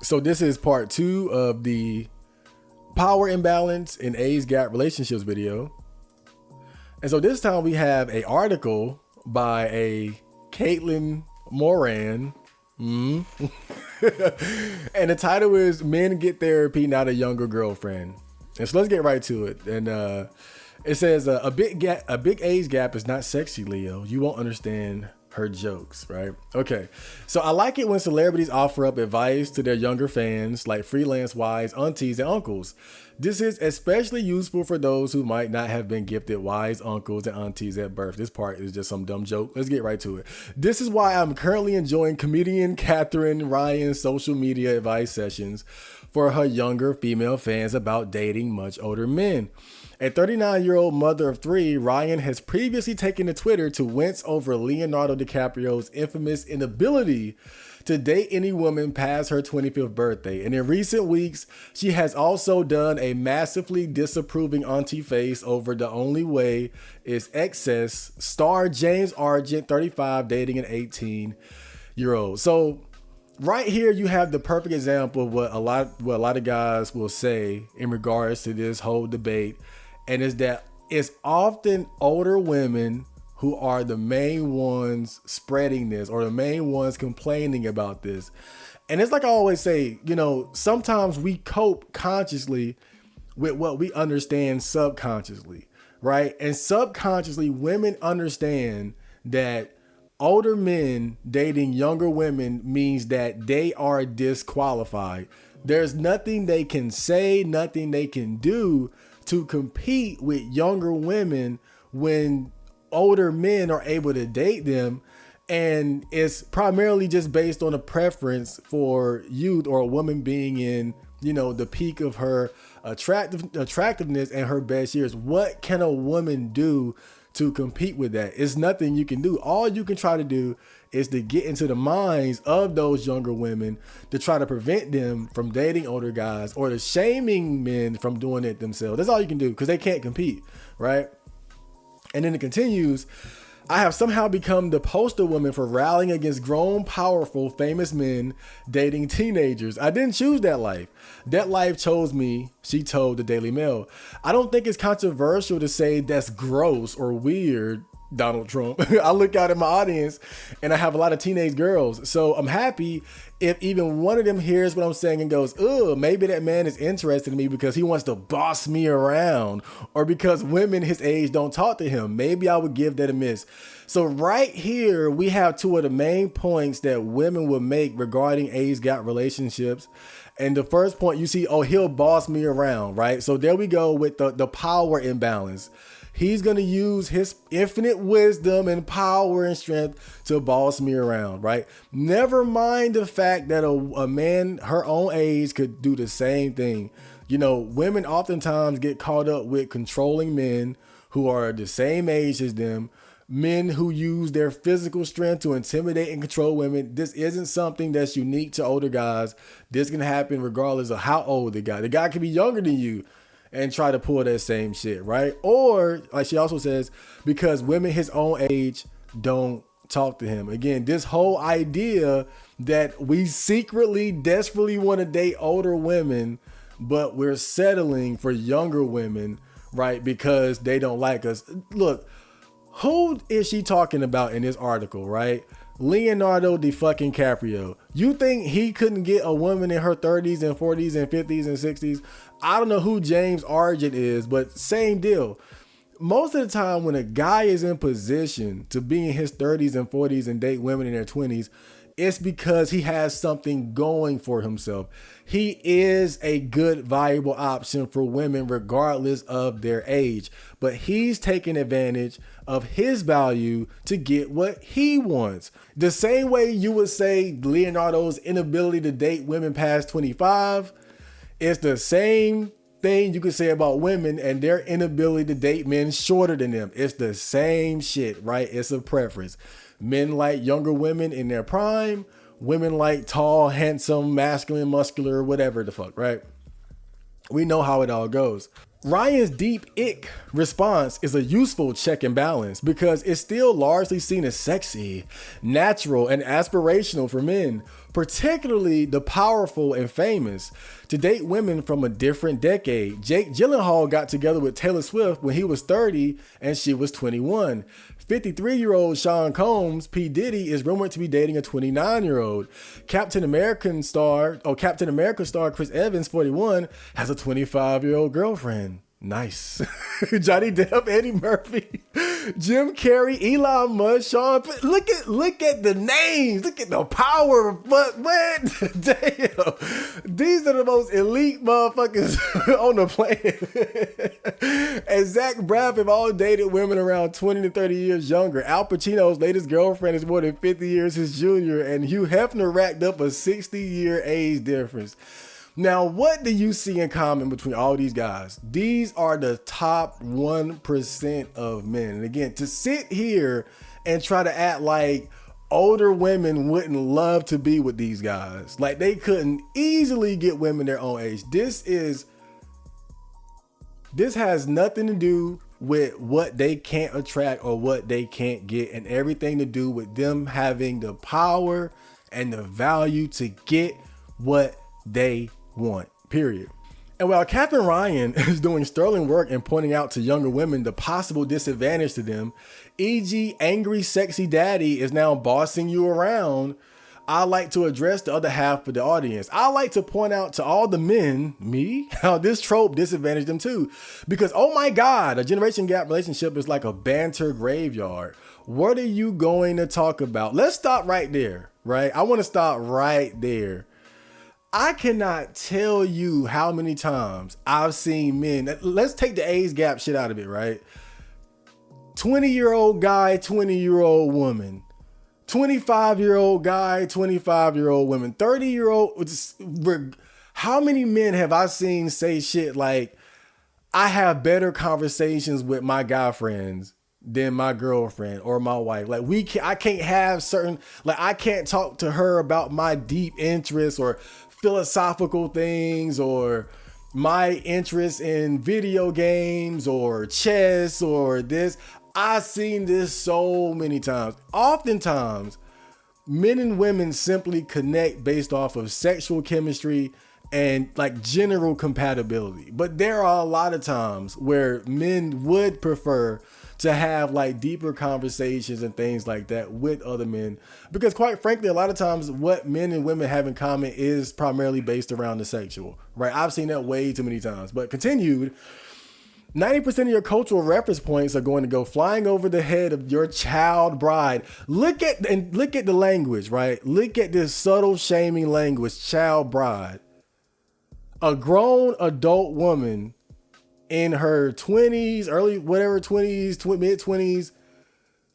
So this is part 2 of the power imbalance in age gap relationships video. And so this time we have an article by a Caitlin Moran. And the title is Men Get Therapy, Not a Younger Girlfriend. And so let's get right to it. And it says a big age gap is not sexy, Leo. You won't understand her jokes, right? Okay. So I like it when celebrities offer up advice to their younger fans, like freelance wives, aunties, and uncles. This is especially useful for those who might not have been gifted wise uncles and aunties at birth. This part is just some dumb joke. Let's get right to it. This is why I'm currently enjoying comedian Catherine Ryan's social media advice sessions for her younger female fans about dating much older men. A 39-year-old mother of 3, Ryan has previously taken to Twitter to wince over Leonardo DiCaprio's infamous inability to date any woman past her 25th birthday. And in recent weeks, she has also done a massively disapproving auntie face over The Only Way is Excess star James Argent, 35, dating an 18-year-old. So right here, you have the perfect example of what a lot of guys will say in regards to this whole debate. And is that it's often older women who are the main ones spreading this or the main ones complaining about this. And it's like I always say, you know, sometimes we cope consciously with what we understand subconsciously, right? And subconsciously, women understand that older men dating younger women means that they are disqualified. There's nothing they can say, nothing they can do to compete with younger women when older men are able to date them. And it's primarily just based on a preference for youth or a woman being in, you know, the peak of her attractiveness and her best years. What can a woman do to compete with that? It's nothing you can do. All you can try to do is to get into the minds of those younger women to try to prevent them from dating older guys or to shaming men from doing it themselves. That's all you can do because they can't compete, right? And then it continues. I have somehow become the poster woman for rallying against grown, powerful, famous men dating teenagers. I didn't choose that life. That life chose me, she told the Daily Mail. I don't think it's controversial to say that's gross or weird, Donald Trump. I look out at my audience and I have a lot of teenage girls. So I'm happy if even one of them hears what I'm saying and goes, oh, maybe that man is interested in me because he wants to boss me around or because women his age don't talk to him. Maybe I would give that a miss. So right here, we have two of the main points that women would make regarding age gap relationships. And the first point you see, oh, he'll boss me around, right? So there we go with the power imbalance. He's going to use his infinite wisdom and power and strength to boss me around, right? Never mind the fact that a man her own age could do the same thing. You know, women oftentimes get caught up with controlling men who are the same age as them, men who use their physical strength to intimidate and control women. This isn't something that's unique to older guys. This can happen regardless of how old the guy. The guy can be younger than you and try to pull that same shit, right? Or, like she also says, because women his own age don't talk to him. Again, this whole idea that we secretly, desperately want to date older women, but we're settling for younger women, right? Because they don't like us. Look, who is she talking about in this article, right? Leonardo DiCaprio. You think he couldn't get a woman in her 30s and 40s and 50s and 60s? I don't know who James Argent is, but same deal. Most of the time when a guy is in position to be in his 30s and 40s and date women in their 20s, it's because he has something going for himself. He is a good, viable option for women regardless of their age, but he's taking advantage of his value to get what he wants. The same way you would say Leonardo's inability to date women past 25, it's the same thing you could say about women and their inability to date men shorter than them. It's the same shit, right? It's a preference. Men like younger women in their prime. Women like tall, handsome, masculine, muscular, whatever the fuck, right? We know how it all goes. Ryan's deep ick response is a useful check and balance because it's still largely seen as sexy, natural, and aspirational for men. particularly the powerful and famous, to date women from a different decade. Jake Gyllenhaal got together with Taylor Swift when he was 30 and she was 21. 53-year-old Sean Combs, P. Diddy, is rumored to be dating a 29-year-old. Captain America star Chris Evans, 41, has a 25-year-old girlfriend. Nice. Johnny Depp, Eddie Murphy, Jim Carrey, Elon Musk, Sean. Look at the names. Look at the power. What? Damn. These are the most elite motherfuckers on the planet. And Zach Braff have all dated women around 20 to 30 years younger. Al Pacino's latest girlfriend is more than 50 years his junior, and Hugh Hefner racked up a 60-year age difference. Now, what do you see in common between all these guys? These are the top 1% of men. And again, to sit here and try to act like older women wouldn't love to be with these guys, like they couldn't easily get women their own age. This has nothing to do with what they can't attract or what they can't get, and everything to do with them having the power and the value to get what they want, period. And while Catherine Ryan is doing sterling work and pointing out to younger women the possible disadvantage to them, e.g. angry sexy daddy is now bossing you around, I like to address the other half of the audience. I like to point out to all the men, me, how this trope disadvantaged them too. Because, oh my God, a generation gap relationship is like a banter graveyard. What are you going to talk about? Let's stop right there, right? I want to stop right there. I cannot tell you how many times I've seen men. Let's take the age gap shit out of it, right? 20-year-old guy, 20-year-old woman. 25-year-old guy, 25-year-old woman. 30-year-old. How many men have I seen say shit like, I have better conversations with my guy friends than my girlfriend or my wife? Like I can't have certain, like I can't talk to her about my deep interests or philosophical things or my interest in video games or chess or this. I've seen this so many times. Oftentimes, men and women simply connect based off of sexual chemistry and like general compatibility. But there are a lot of times where men would prefer to have like deeper conversations and things like that with other men, because quite frankly, a lot of times what men and women have in common is primarily based around the sexual, right? I've seen that way too many times. But continued, 90% of your cultural reference points are going to go flying over the head of your child bride. Look at the language, right? Look at this subtle shaming language, child bride. A grown adult woman in her 20s, early whatever 20s, mid 20s,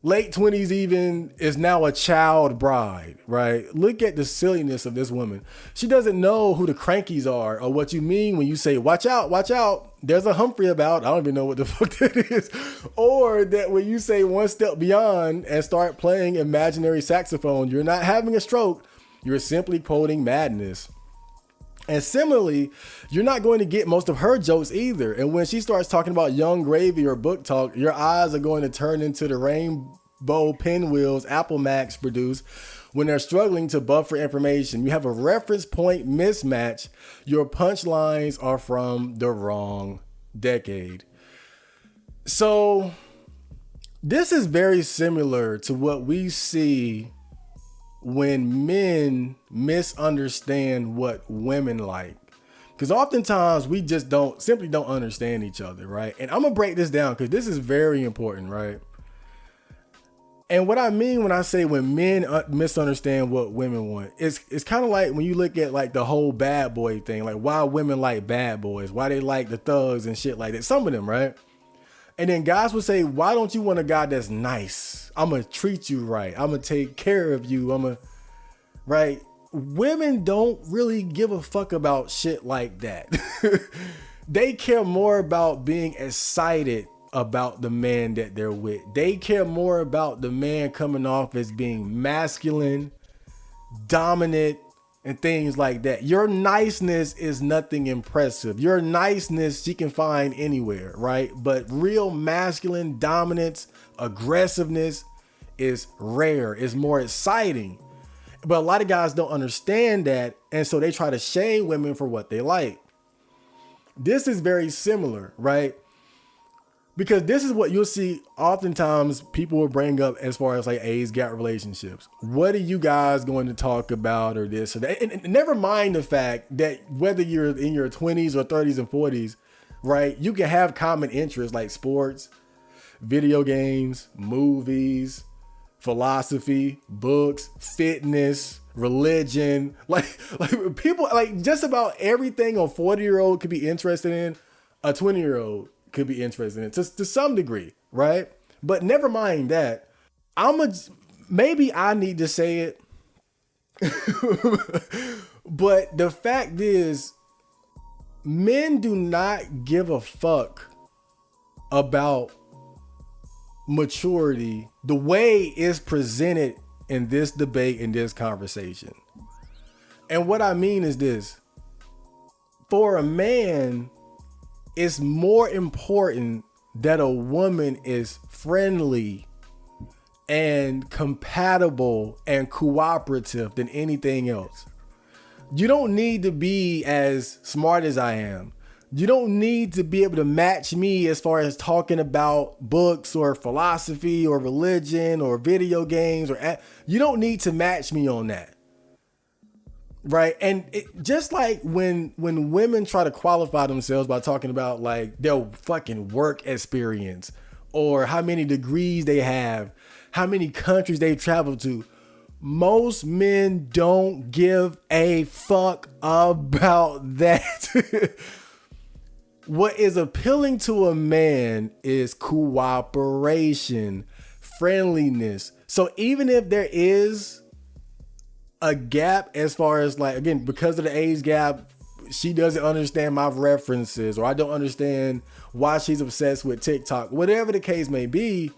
late 20s even, is now a child bride, right? Look at the silliness of this woman. She doesn't know who the crankies are or what you mean when you say, watch out, there's a Humphrey about. I don't even know what the fuck that is. Or that when you say one step beyond and start playing imaginary saxophone, you're not having a stroke, you're simply quoting madness. And similarly, you're not going to get most of her jokes either. And when she starts talking about Young Gravy or book talk, your eyes are going to turn into the rainbow pinwheels Apple Macs produce when they're struggling to buffer information. You have a reference point mismatch. Your punchlines are from the wrong decade. So this is very similar to what we see when men misunderstand what women like. Because oftentimes we just simply don't understand each other, right? And I'm gonna break this down because this is very important, right? And what I mean when I say when men misunderstand what women want, it's kind of like when you look at like the whole bad boy thing, like why women like bad boys, why they like the thugs and shit like that. Some of them, right? And then guys would say, why don't you want a guy that's nice? I'm going to treat you right. I'm going to take care of you. Right? Women don't really give a fuck about shit like that. They care more about being excited about the man that they're with. They care more about the man coming off as being masculine, dominant, and things like that. Your niceness is nothing impressive. Your niceness she can find anywhere, right? But real masculine dominance, aggressiveness is rare, is more exciting. But a lot of guys don't understand that. And so they try to shame women for what they like. This is very similar, right? Because this is what you'll see oftentimes people will bring up as far as like age gap relationships. What are you guys going to talk about or this or that? And never mind the fact that whether you're in your 20s or 30s and 40s, right? You can have common interests like sports, video games, movies, philosophy, books, fitness, religion. Like people, like just about everything a 40-year-old could be interested in, a 20-year-old could be interested in to some degree, right? But never mind that. Maybe I need to say it. But the fact is, men do not give a fuck about maturity the way it's presented in this debate, in this conversation. And what I mean is this: for a man, it's more important that a woman is friendly and compatible and cooperative than anything else. You don't need to be as smart as I am. You don't need to be able to match me as far as talking about books or philosophy or religion or video games you don't need to match me on that. Right. And just like when women try to qualify themselves by talking about like their fucking work experience or how many degrees they have, how many countries they traveled to, most men don't give a fuck about that. What is appealing to a man is cooperation, friendliness. So even if there is a gap as far as like, again, because of the age gap, she doesn't understand my references, or I don't understand why she's obsessed with TikTok, whatever the case may be,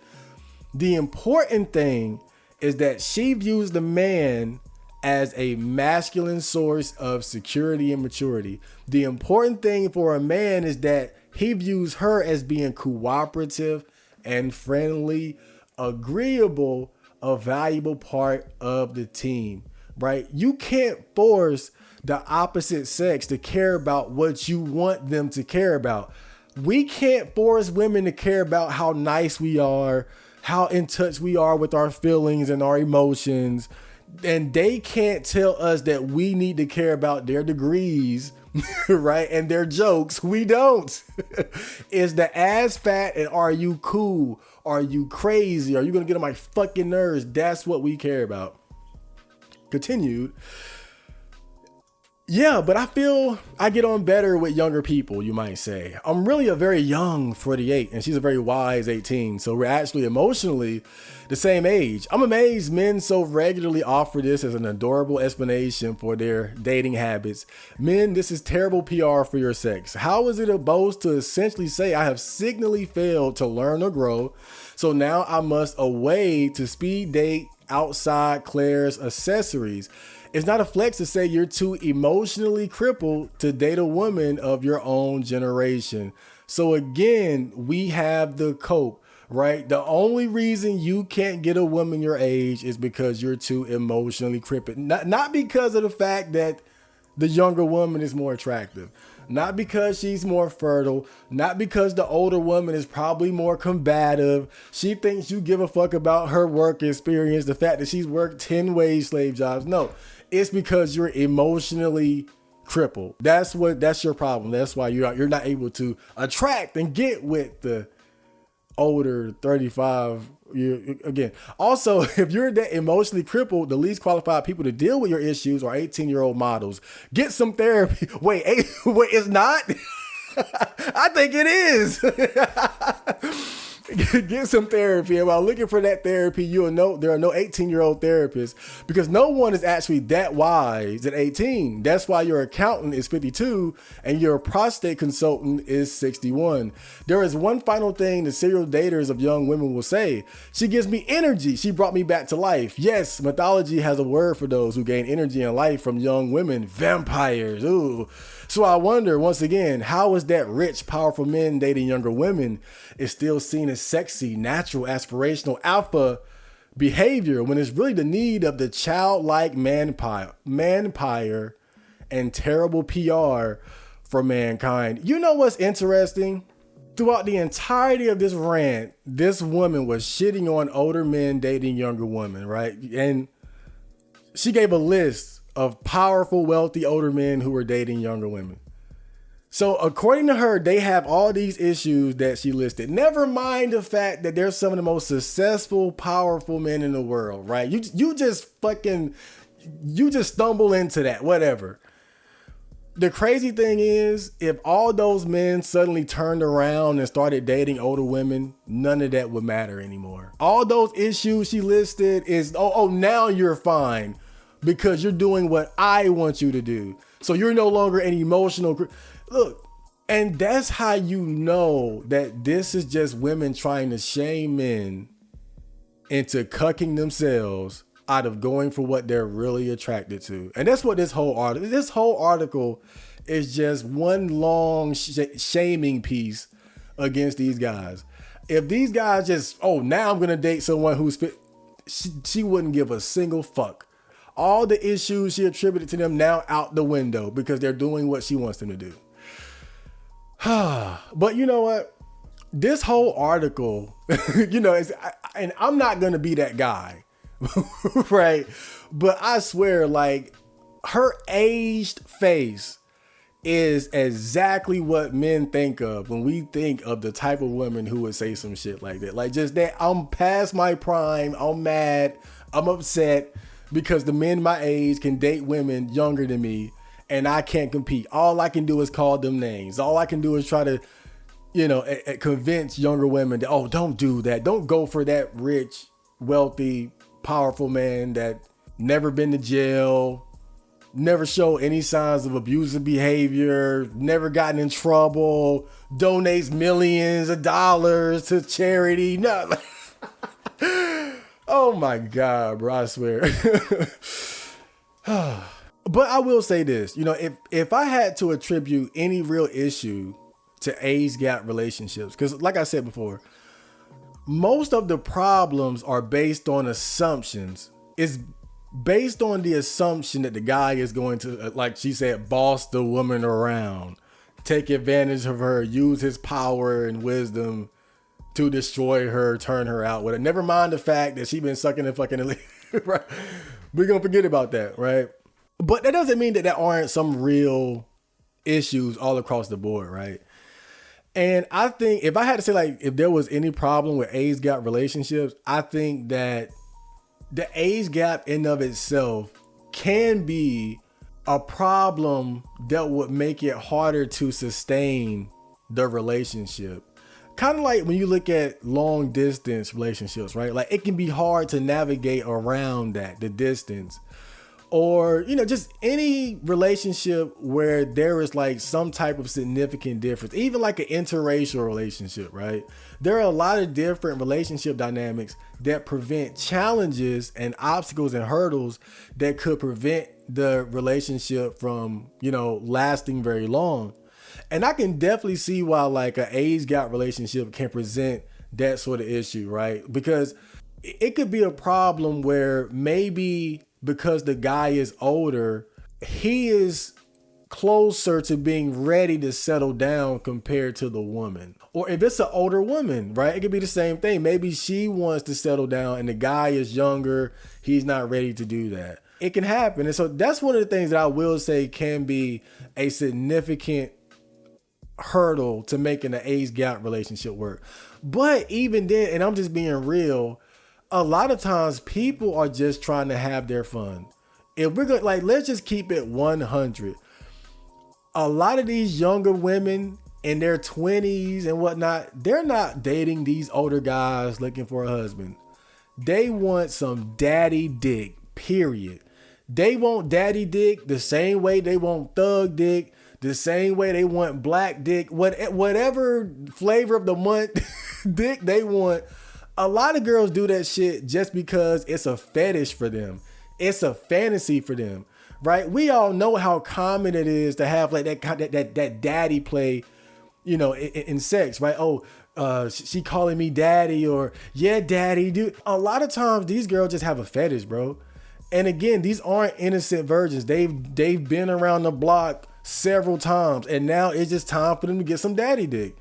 the important thing is that she views the man as a masculine source of security and maturity. The important thing for a man is that he views her as being cooperative and friendly, agreeable, a valuable part of the team. Right? You can't force the opposite sex to care about what you want them to care about. We can't force women to care about how nice we are, how in touch we are with our feelings and our emotions. And they can't tell us that we need to care about their degrees, right? And their jokes. We don't. Is the ass fat and are you cool? Are you crazy? Are you going to get on my fucking nerves? That's what we care about. Continued. Yeah, but I feel I get on better with younger people, you might say. I'm really a very young 48 and she's a very wise 18. So we're actually emotionally the same age. I'm amazed men so regularly offer this as an adorable explanation for their dating habits. Men, this is terrible PR for your sex. How is it a boast to essentially say I have signally failed to learn or grow? So now I must away to speed date outside Claire's accessories. It's not a flex to say you're too emotionally crippled to date a woman of your own generation. So again, we have the cope, right? The only reason you can't get a woman your age is because you're too emotionally crippled. Not because of the fact that the younger woman is more attractive. Not because she's more fertile. Not because the older woman is probably more combative. She thinks you give a fuck about her work experience, the fact that she's worked 10 wage slave jobs. No, it's because you're emotionally crippled. That's your problem. That's why you're not able to attract and get with the older 35. Again, also, if you're that emotionally crippled, the least qualified people to deal with your issues are 18-year-old models. Get some therapy. Wait, it's not? I think it is. Get some therapy. And while looking for that therapy, you'll know there are no 18-year-old therapists because no one is actually that wise at 18. That's why your accountant is 52 and your prostate consultant is 61. There is one final thing the serial daters of young women will say. She gives me energy. She brought me back to life. Yes, mythology has a word for those who gain energy and life from young women. Vampires. Ooh. So I wonder, once again, how is that rich, powerful men dating younger women is still seen as sexy, natural, aspirational, alpha behavior when it's really the need of the childlike manpire and terrible PR for mankind. You know what's interesting? Throughout the entirety of this rant, this woman was shitting on older men dating younger women, right? And she gave a list of powerful, wealthy older men who were dating younger women. So according to her, they have all these issues that she listed. Never mind the fact that they're some of the most successful, powerful men in the world, right? You just stumble into that, whatever. The crazy thing is, if all those men suddenly turned around and started dating older women, none of that would matter anymore. All those issues she listed is, now you're fine because you're doing what I want you to do. So you're no longer an emotional... Look, and that's how you know that this is just women trying to shame men into cucking themselves out of going for what they're really attracted to. And that's what this whole article is, just one long shaming piece against these guys. If these guys just, now I'm going to date someone who's fit, she wouldn't give a single fuck. All the issues she attributed to them now out the window because they're doing what she wants them to do. But you know what? This whole article, and I'm not going to be that guy, right? But I swear, like, her aged face is exactly what men think of when we think of the type of woman who would say some shit like that. Like, just that I'm past my prime, I'm mad, I'm upset because the men my age can date women younger than me and I can't compete. All I can do is call them names. All I can do is try to, convince younger women that, don't do that. Don't go for that rich, wealthy, powerful man that never been to jail, never show any signs of abusive behavior, never gotten in trouble, donates millions of dollars to charity. No. Oh my God, bro, I swear. But I will say this, if I had to attribute any real issue to age gap relationships, because like I said before, most of the problems are based on assumptions. It's based on the assumption that the guy is going to, like she said, boss the woman around, take advantage of her, use his power and wisdom to destroy her, turn her out with it. Never mind the fact that she been sucking and fucking, right? We're going to forget about that, right? But that doesn't mean that there aren't some real issues all across the board, right? And I think if I had to say, like, if there was any problem with age gap relationships, I think that the age gap in of itself can be a problem that would make it harder to sustain the relationship. Kind of like when you look at long distance relationships, right? Like, it can be hard to navigate around that, the distance. Or, just any relationship where there is like some type of significant difference, even like an interracial relationship, right? There are a lot of different relationship dynamics that prevent challenges and obstacles and hurdles that could prevent the relationship from, lasting very long. And I can definitely see why like an age gap relationship can present that sort of issue, right? Because it could be a problem where maybe because the guy is older, he is closer to being ready to settle down compared to the woman. Or if it's an older woman, right? It could be the same thing. Maybe she wants to settle down and the guy is younger. He's not ready to do that. It can happen. And so that's one of the things that I will say can be a significant hurdle to making an age gap relationship work. But even then, and I'm just being real, a lot of times people are just trying to have their fun. If we're going, like, let's just keep it 100. A lot of these younger women in their 20s and whatnot, they're not dating these older guys looking for a husband. They want some daddy dick, period. They want daddy dick the same way they want thug dick, the same way they want black dick, whatever flavor of the month dick they want. A lot of girls do that shit just because it's a fetish for them. It's a fantasy for them, right? We all know how common it is to have like that daddy play, in sex, right? she calling me daddy, or yeah, daddy, dude. A lot of times these girls just have a fetish, bro. And again, these aren't innocent virgins. They've been around the block several times, and now it's just time for them to get some daddy dick.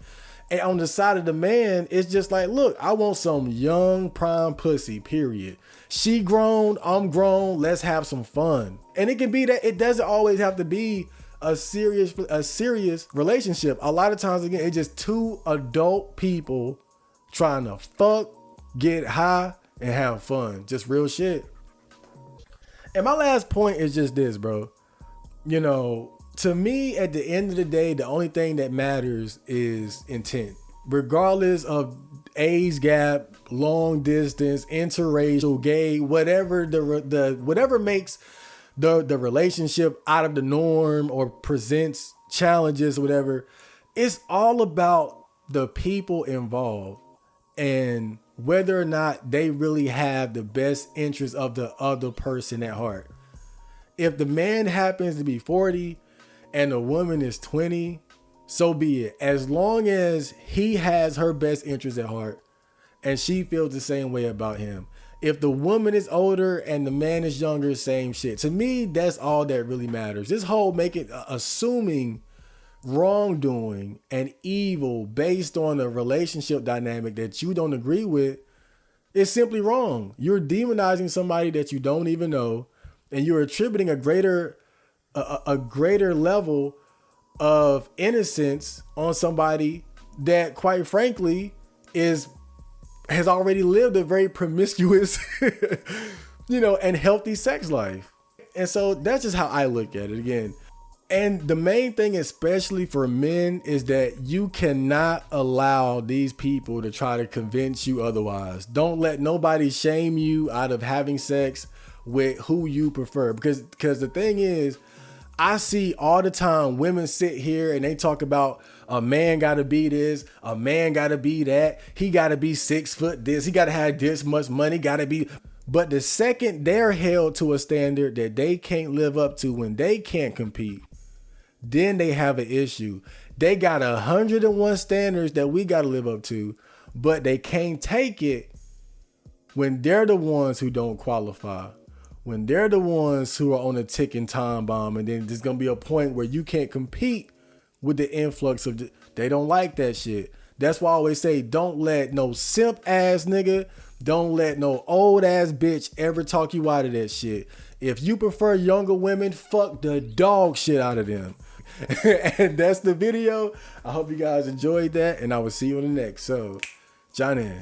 And on the side of the man, it's just like, look, I want some young prime pussy, period. She grown, I'm grown, let's have some fun. And it can be that. It doesn't always have to be a serious relationship. A lot of times, again, it's just two adult people trying to fuck, get high, and have fun. Just real shit. And my last point is just this, bro. You know, to me, at the end of the day, the only thing that matters is intent. Regardless of age gap, long distance, interracial, gay, whatever whatever makes the relationship out of the norm or presents challenges or whatever, it's all about the people involved and whether or not they really have the best interest of the other person at heart. If the man happens to be 40 and the woman is 20, so be it. As long as he has her best interest at heart and she feels the same way about him. If the woman is older and the man is younger, same shit. To me, that's all that really matters. This whole assuming wrongdoing and evil based on a relationship dynamic that you don't agree with is simply wrong. You're demonizing somebody that you don't even know, and you're attributing a greater level of innocence on somebody that, quite frankly, has already lived a very promiscuous, and healthy sex life. And so that's just how I look at it again. And the main thing, especially for men, is that you cannot allow these people to try to convince you otherwise. Don't let nobody shame you out of having sex with who you prefer. Because the thing is, I see all the time women sit here and they talk about a man gotta be this, a man gotta be that, he gotta be 6 foot this, he gotta have this much money, gotta be. But the second they're held to a standard that they can't live up to when they can't compete, then they have an issue. They got 101 standards that we got to live up to, but they can't take it when they're the ones who don't qualify, when they're the ones who are on a ticking time bomb. And then there's going to be a point where you can't compete with the influx of they don't like that shit. That's why I always say, don't let no simp ass nigga, don't let no old ass bitch ever talk you out of that shit. If you prefer younger women, fuck the dog shit out of them. And that's the video. I hope you guys enjoyed that, and I will see you in the next. So, Johnny.